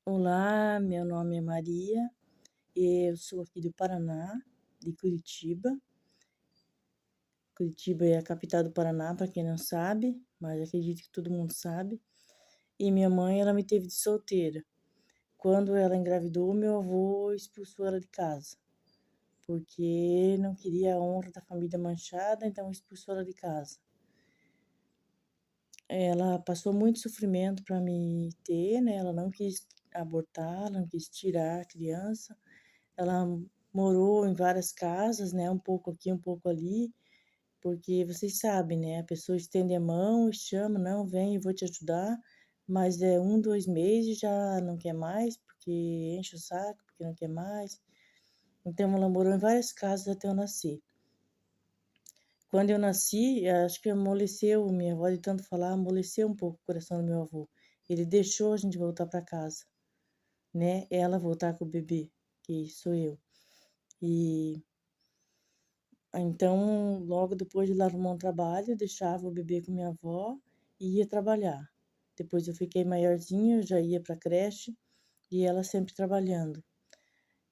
Olá, meu nome é Maria, eu sou aqui do Paraná, de Curitiba. Curitiba é a capital do Paraná, para quem não sabe, mas acredito que todo mundo sabe. E minha mãe, ela me teve de solteira. Quando ela engravidou, meu avô expulsou ela de casa, porque não queria a honra da família manchada, então expulsou ela de casa. Ela passou muito sofrimento para me ter, né? Ela não quis abortar, ela não quis tirar a criança. Ela morou em várias casas, né, um pouco aqui, um pouco ali, porque vocês sabem, né, a pessoa estende a mão e chama: "Não, vem, eu vou te ajudar", mas é 1, 2 meses já não quer mais, porque enche o saco, porque não quer mais. Então ela morou em várias casas até eu nascer. Quando eu nasci, acho que amoleceu, minha avó de tanto falar, amoleceu um pouco o coração do meu avô. Ele deixou a gente voltar para casa, né, ela voltar com o bebê, que sou eu. E Então, logo depois de ela arrumar um trabalho, eu deixava o bebê com minha avó e ia trabalhar. Depois eu fiquei maiorzinha, eu já ia para creche e ela sempre trabalhando.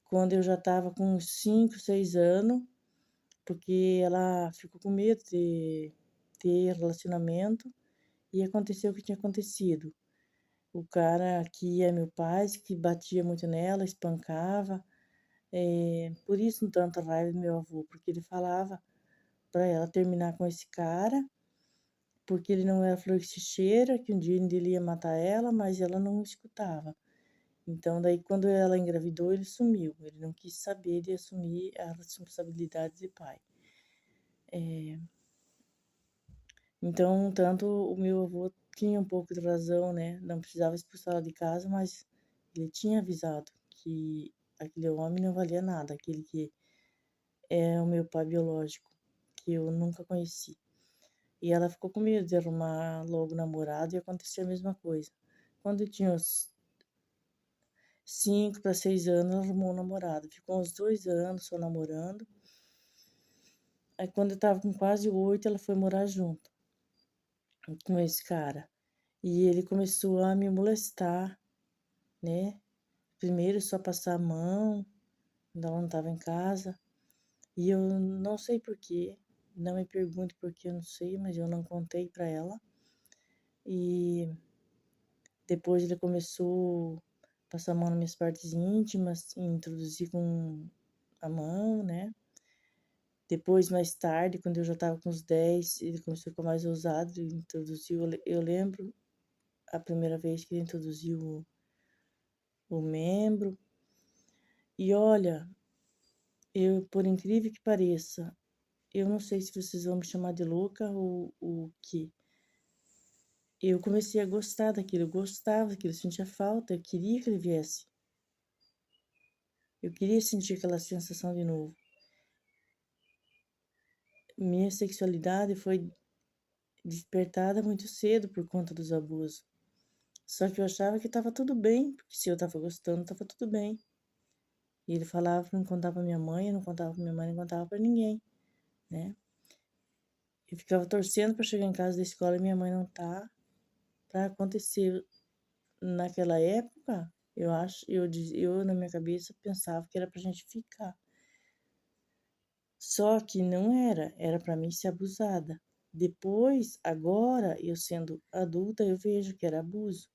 Quando eu já estava com uns 5, 6 anos, porque ela ficou com medo de ter relacionamento e aconteceu o que tinha acontecido. O cara que é meu pai, que batia muito nela, espancava, por isso tanta raiva do meu avô, porque ele falava para ela terminar com esse cara, porque ele não era flor que se cheira, que um dia ele ia matar ela, mas ela não escutava. Então, daí, quando ela engravidou, ele sumiu. Ele não quis saber de assumir a responsabilidade de pai. Então, tanto o meu avô tinha um pouco de razão, né? Não precisava expulsá-la de casa, mas ele tinha avisado que aquele homem não valia nada, aquele que é o meu pai biológico, que eu nunca conheci. E ela ficou com medo de arrumar logo namorado e acontecer a mesma coisa. Quando eu tinha uns 5 para 6 anos, ela arrumou um namorado. Ficou uns 2 anos só namorando. Aí quando eu tava com quase 8, ela foi morar junto com esse cara. E ele começou a me molestar, né? Primeiro só passar a mão, quando ela não estava em casa. E eu não sei por quê. Não me pergunte por que eu não sei, mas eu não contei para ela. E depois ele começou a passar a mão nas minhas partes íntimas, introduzir com a mão, né? Depois, mais tarde, quando eu já estava com uns 10, ele começou a ficar mais ousado, ele introduziu, eu lembro a primeira vez que ele introduziu o membro. E olha, eu, por incrível que pareça, eu não sei se vocês vão me chamar de louca ou o que. Eu comecei a gostar daquilo, eu gostava daquilo, eu sentia falta, eu queria que ele viesse. Eu queria sentir aquela sensação de novo. Minha sexualidade foi despertada muito cedo por conta dos abusos. Só que eu achava que estava tudo bem, porque se eu estava gostando, estava tudo bem. E ele falava que não contava pra minha mãe, eu não contava pra minha mãe, não contava pra ninguém, né? Eu ficava torcendo para chegar em casa da escola e minha mãe não tá, para acontecer. Naquela época, eu acho, eu na minha cabeça pensava que era pra gente ficar. Só que não era, era para mim ser abusada. Depois, agora, eu sendo adulta, eu vejo que era abuso.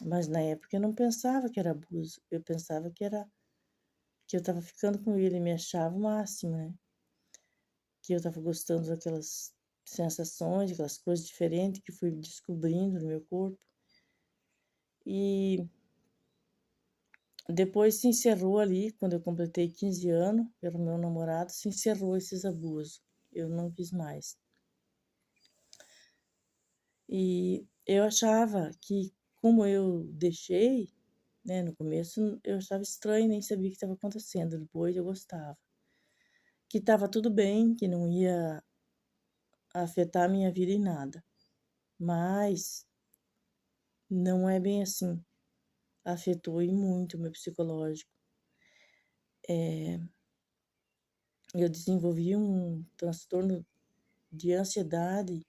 Mas na época eu não pensava que era abuso. Eu pensava que era que eu estava ficando com ele, me achava o máximo, né? Que eu estava gostando daquelas sensações, aquelas coisas diferentes que fui descobrindo no meu corpo. E depois se encerrou ali, quando eu completei 15 anos, pelo meu namorado, se encerrou esses abusos. Eu não quis mais. E eu achava que, como eu deixei, né, no começo eu achava estranho, nem sabia o que estava acontecendo. Depois eu gostava. Que estava tudo bem, que não ia afetar a minha vida em nada. Mas não é bem assim. Afetou e muito o meu psicológico. Eu desenvolvi um transtorno de ansiedade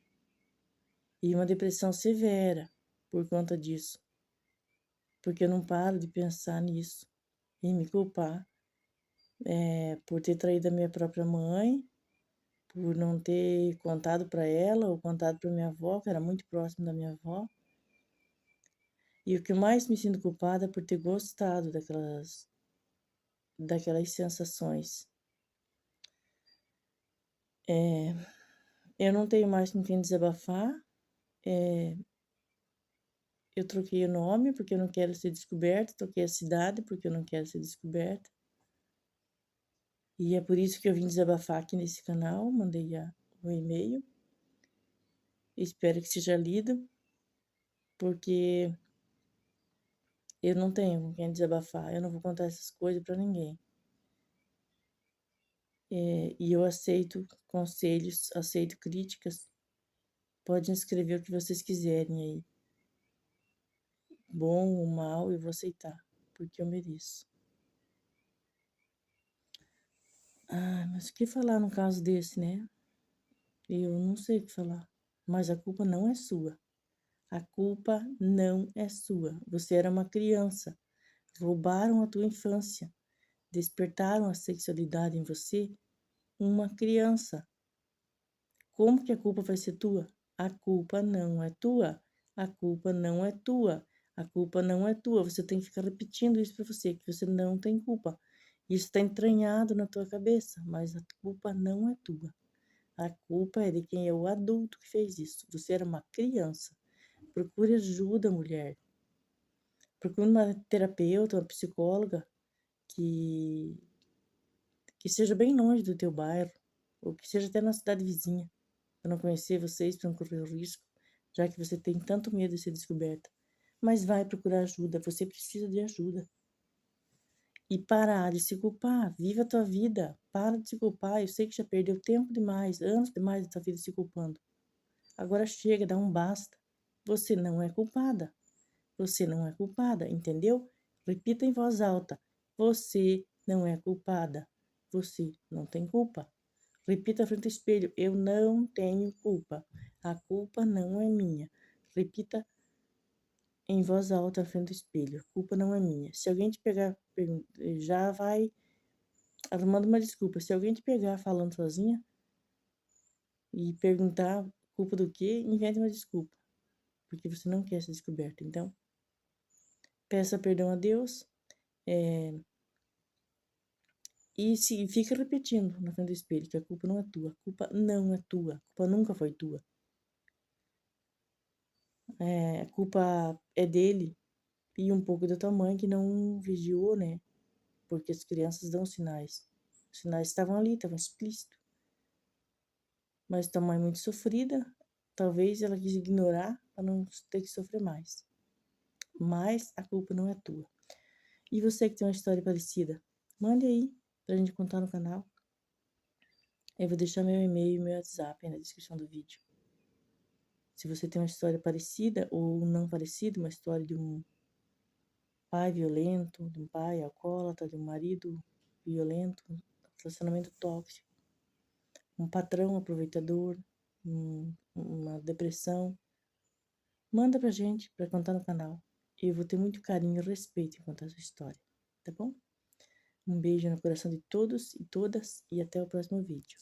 e uma depressão severa por conta disso. porque eu não paro de pensar nisso, em me culpar, por ter traído a minha própria mãe, por não ter contado para ela ou contado para minha avó, que era muito próximo da minha avó. E o que mais me sinto culpada é por ter gostado daquelas sensações. Eu não tenho mais com quem desabafar. Eu troquei o nome porque eu não quero ser descoberta, troquei a cidade porque eu não quero ser descoberta. E é por isso que eu vim desabafar aqui nesse canal, mandei o e-mail. Espero que seja lido, porque eu não tenho com quem desabafar, eu não vou contar essas coisas para ninguém. E eu aceito conselhos, aceito críticas. Podem escrever o que vocês quiserem aí. Bom ou mal, eu vou aceitar, porque eu mereço. Mas o que falar num caso desse, né? Eu não sei o que falar. Mas a culpa não é sua. A culpa não é sua. Você era uma criança. Roubaram a tua infância. Despertaram a sexualidade em você. Uma criança. Como que a culpa vai ser tua? A culpa não é tua. A culpa não é tua. A culpa não é tua. Você tem que ficar repetindo isso para você, que você não tem culpa. Isso está entranhado na tua cabeça, mas a culpa não é tua. A culpa é de quem é o adulto que fez isso. Você era uma criança. Procure ajuda, mulher. Procure uma terapeuta, uma psicóloga que, que seja bem longe do teu bairro, ou que seja até na cidade vizinha, para não conhecer vocês, para não correr o risco, já que você tem tanto medo de ser descoberta. Mas vai procurar ajuda, você precisa de ajuda. E parar de se culpar, viva a tua vida, para de se culpar. Eu sei que já perdeu tempo demais, anos demais da tua vida se culpando. Agora chega, dá um basta. Você não é culpada. Você não é culpada, entendeu? Repita em voz alta. Você não é culpada. Você não tem culpa. Repita frente ao espelho. Eu não tenho culpa. A culpa não é minha. Repita em voz alta frente ao espelho. A culpa não é minha. Se alguém te pegar, já vai arrumando uma desculpa. Se alguém te pegar falando sozinha e perguntar culpa do quê, invente uma desculpa. Porque você não quer ser descoberto. Então, peça perdão a Deus. E se fica repetindo na frente do espelho que a culpa não é tua. A culpa não é tua. A culpa nunca foi tua. A culpa é dele e um pouco da tua mãe que não vigiou, né? Porque as crianças dão sinais. Os sinais estavam ali, estavam explícitos. Mas tua mãe é muito sofrida. Talvez ela quis ignorar para não ter que sofrer mais. Mas a culpa não é tua. E você que tem uma história parecida, mande aí pra gente contar no canal. Eu vou deixar meu e-mail e meu WhatsApp aí na descrição do vídeo. Se você tem uma história parecida ou não parecida, uma história de um pai violento, de um pai alcoólatra, de um marido violento, um relacionamento tóxico, um patrão aproveitador, uma depressão, manda pra gente para contar no canal. Eu vou ter muito carinho e respeito em contar a sua história, tá bom? Um beijo no coração de todos e todas e até o próximo vídeo.